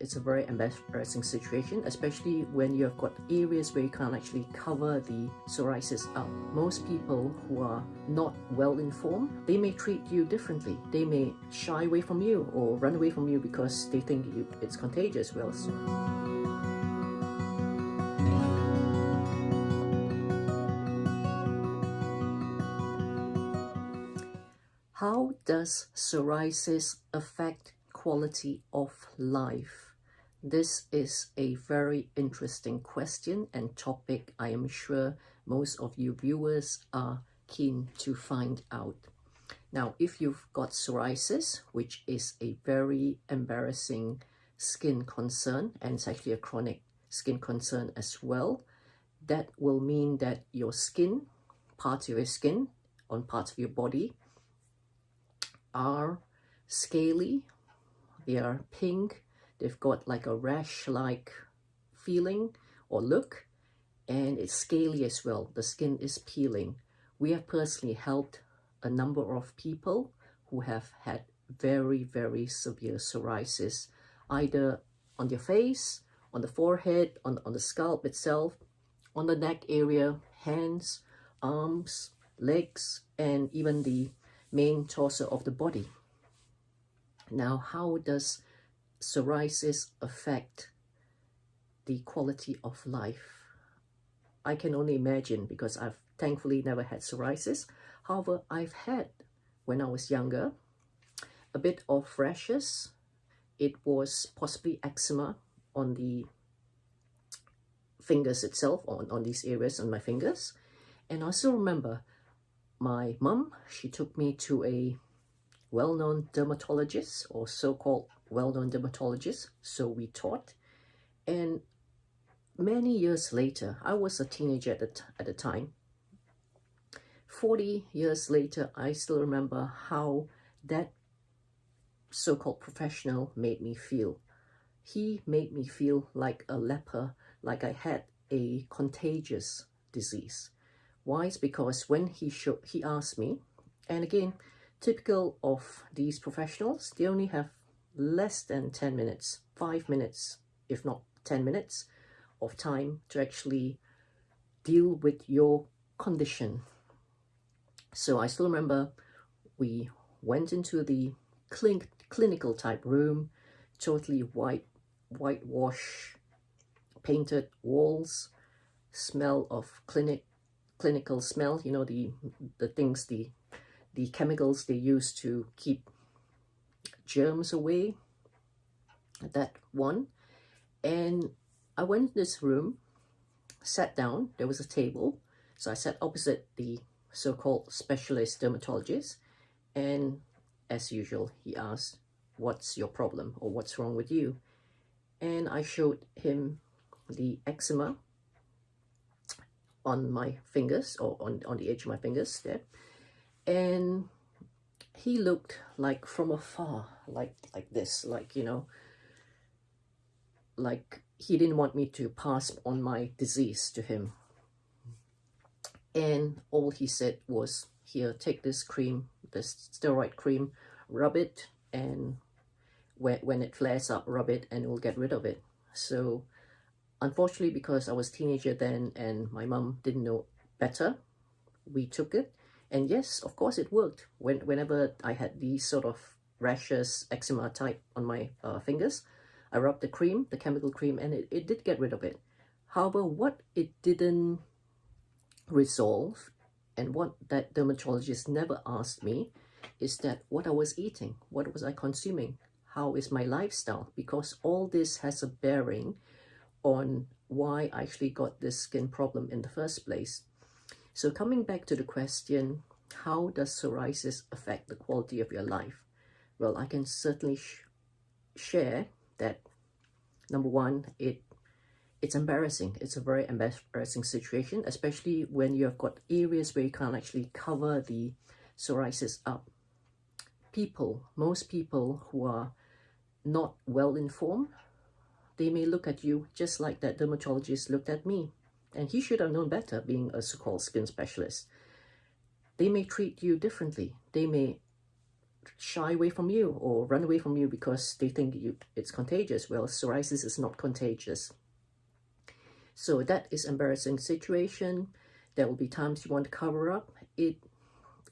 it's a very embarrassing situation, especially when you've got areas where you can't actually cover the psoriasis up. Most people who are not well informed, they may treat you differently. They may shy away from you or run away from you because they think it's contagious. Well, how does psoriasis affect quality of life? This is a very interesting question and topic I am sure most of you viewers are keen to find out. Now, if you've got psoriasis, which is a very embarrassing skin concern, and it's actually a chronic skin concern as well, that will mean that your skin, parts of your skin on parts of your body are scaly, they are pink, they've got like a rash-like feeling or look, and it's scaly as well. The skin is peeling. We have personally helped a number of people who have had very, very severe psoriasis, either on their face, on the forehead, on the scalp itself, on the neck area, hands, arms, legs, and even the main torso of the body. Now, how does psoriasis affect the quality of life? I can only imagine, because I've thankfully never had psoriasis. However, I've had, when I was younger, a bit of rashes. It was possibly eczema on the fingers itself, on these areas on my fingers. And I still remember my mum, she took me to a well-known dermatologist, or so-called well-known dermatologist, so we thought. And many years later, I was a teenager at the time, 40 years later, I still remember how that so-called professional made me feel. He made me feel like a leper, like I had a contagious disease. Why? It's because when he asked me, and again, typical of these professionals, they only have less than 10 minutes, 5 minutes, if not 10 minutes of time to actually deal with your condition. So I still remember we went into the clinical type room, totally whitewash, painted walls, smell of clinical smell, you know, the things, the chemicals they use to keep germs away, that one. And I went in this room, sat down, there was a table, so I sat opposite the so-called specialist dermatologist, and as usual, he asked, what's your problem, or what's wrong with you? And I showed him the eczema on my fingers, or on the edge of my fingers there, and he looked like from afar, like this, like, you know, like he didn't want me to pass on my disease to him. And all he said was, here, take this cream, this steroid cream, rub it, and when it flares up, rub it, and it will get rid of it. So unfortunately, because I was a teenager then and my mom didn't know better, we took it. And yes, of course it worked. Whenever I had these sort of rashes, eczema type on my fingers, I rubbed the cream, the chemical cream, and it did get rid of it. However, what it didn't resolve, and what that dermatologist never asked me, is that what I was eating, what was I consuming, how is my lifestyle, because all this has a bearing on why I actually got this skin problem in the first place. So coming back to the question, how does psoriasis affect the quality of your life? Well, I can certainly share that, number one, it's embarrassing. It's a very embarrassing situation, especially when you've got areas where you can't actually cover the psoriasis up. Most people who are not well informed, they may look at you just like that dermatologist looked at me. And he should have known better, being a so-called skin specialist. They may treat you differently. They may shy away from you or run away from you because they think it's contagious. Well, psoriasis is not contagious. So that is embarrassing situation. There will be times you want to cover up. It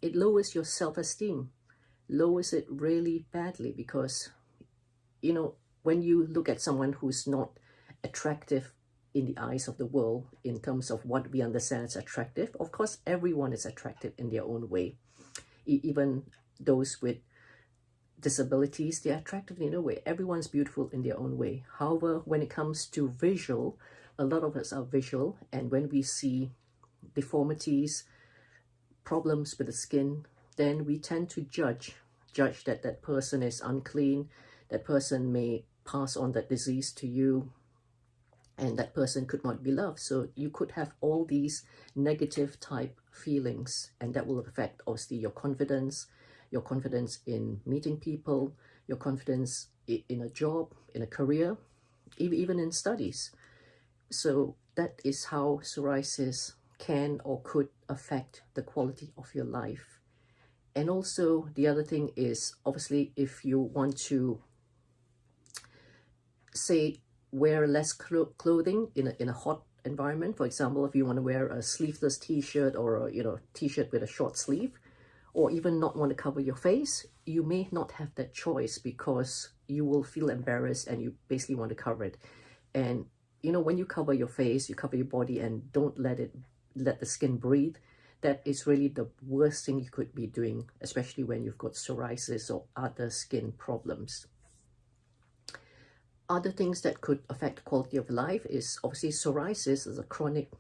lowers your self-esteem, lowers it really badly, because, you know, when you look at someone who's not attractive in the eyes of the world, in terms of what we understand as attractive, of course, everyone is attractive in their own way. Even those with disabilities, they're attractive in their way. Everyone's beautiful in their own way. However, when it comes to visual, a lot of us are visual, and when we see deformities, problems with the skin, then we tend to judge that that person is unclean, that person may pass on that disease to you, and that person could not be loved. So you could have all these negative type feelings, and that will affect obviously your confidence in meeting people, your confidence in a job, in a career, even in studies. So that is how psoriasis can or could affect the quality of your life. And also the other thing is, obviously, if you want to, say, wear less clothing in a hot environment, for example, if you want to wear a sleeveless t-shirt or a t-shirt with a short sleeve, or even not want to cover your face, you may not have that choice, because you will feel embarrassed and you basically want to cover it. And when you cover your face, you cover your body and don't let the skin breathe, that is really the worst thing you could be doing, especially when you've got psoriasis or other skin problems. Other things that could affect quality of life is, obviously, psoriasis is a chronic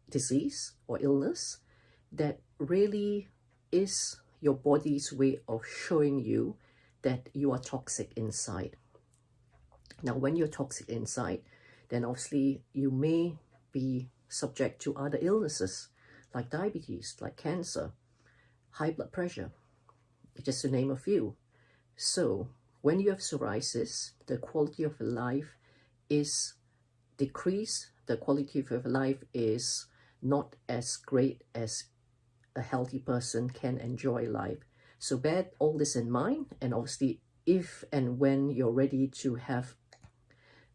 disease or illness that really is your body's way of showing you that you are toxic inside. Now, when you're toxic inside, then obviously you may be subject to other illnesses like diabetes, like cancer, high blood pressure, just to name a few. So when you have psoriasis, the quality of life is decreased. The quality of life is not as great as a healthy person can enjoy life. So bear all this in mind, and obviously if and when you're ready to have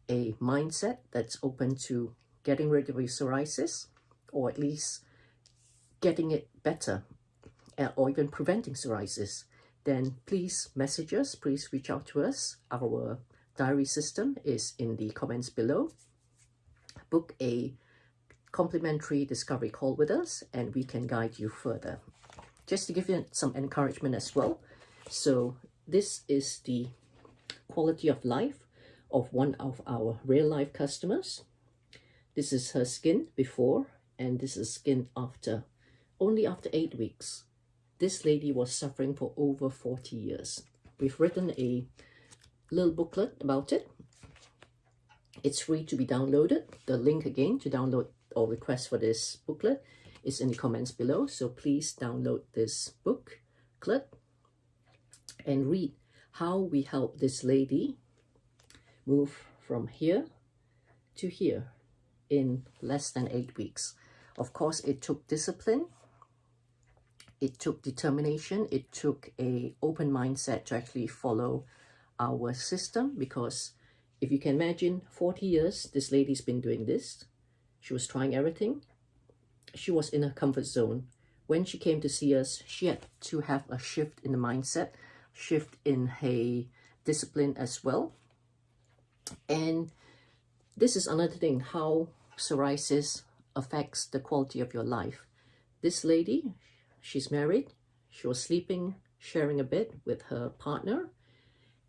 a mindset that's open to getting rid of your psoriasis, or at least getting it better, or even preventing psoriasis, then please message us, please reach out to us. Our diary system is in the comments below. Book a complimentary discovery call with us and we can guide you further. Just to give you some encouragement as well. So this is the quality of life of one of our real life customers. This is her skin before, and this is skin after, only after 8 weeks. This lady was suffering for over 40 years. We've written a little booklet about it. It's free to be downloaded. The link again to download or request for this booklet is in the comments below. So please download this booklet and read how we help this lady move from here to here in less than 8 weeks. Of course, it took discipline. It took determination. It took an open mindset to actually follow our system, because if you can imagine, 40 years this lady's been doing this. She was trying everything. She was in her comfort zone. When she came to see us, she had to have a shift in the mindset, shift in her discipline as well. And this is another thing, how psoriasis affects the quality of your life. This lady, she's married. She was sleeping, sharing a bed with her partner.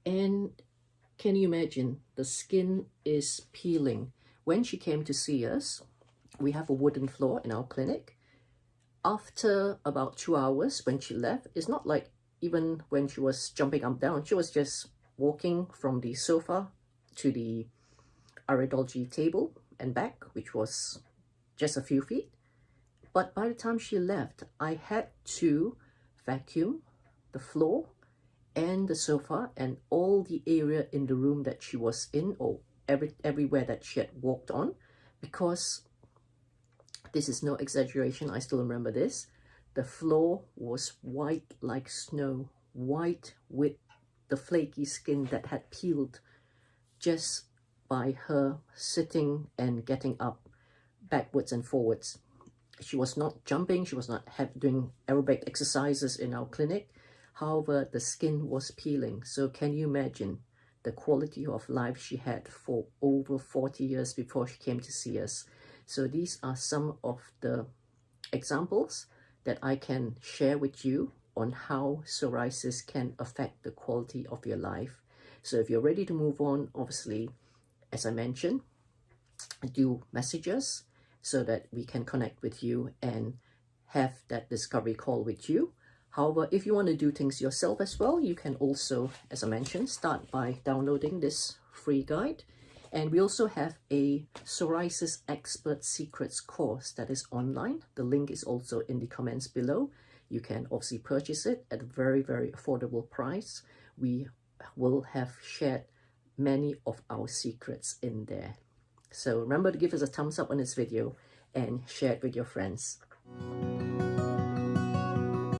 And can you imagine, the skin is peeling. When she came to see us, we have a wooden floor in our clinic. After about 2 hours, when she left, it's not like even when she was jumping up and down, she was just walking from the sofa to the Iridology table and back, which was just a few feet. But by the time she left, I had to vacuum the floor and the sofa and all the area in the room that she was in, or everywhere that she had walked on, because this is no exaggeration, I still remember this. The floor was white like snow, white with the flaky skin that had peeled just by her sitting and getting up backwards and forwards. She was not jumping, she was not doing aerobic exercises in our clinic. However, the skin was peeling. So can you imagine the quality of life she had for over 40 years before she came to see us? So these are some of the examples that I can share with you on how psoriasis can affect the quality of your life. So if you're ready to move on, obviously, as I mentioned, do message us so that we can connect with you and have that discovery call with you. However, if you want to do things yourself as well, you can also, as I mentioned, start by downloading this free guide. And we also have a Psoriasis Expert Secrets course that is online. The link is also in the comments below. You can obviously purchase it at a very, very affordable price. We will have shared many of our secrets in there. So remember to give us a thumbs up on this video and share it with your friends.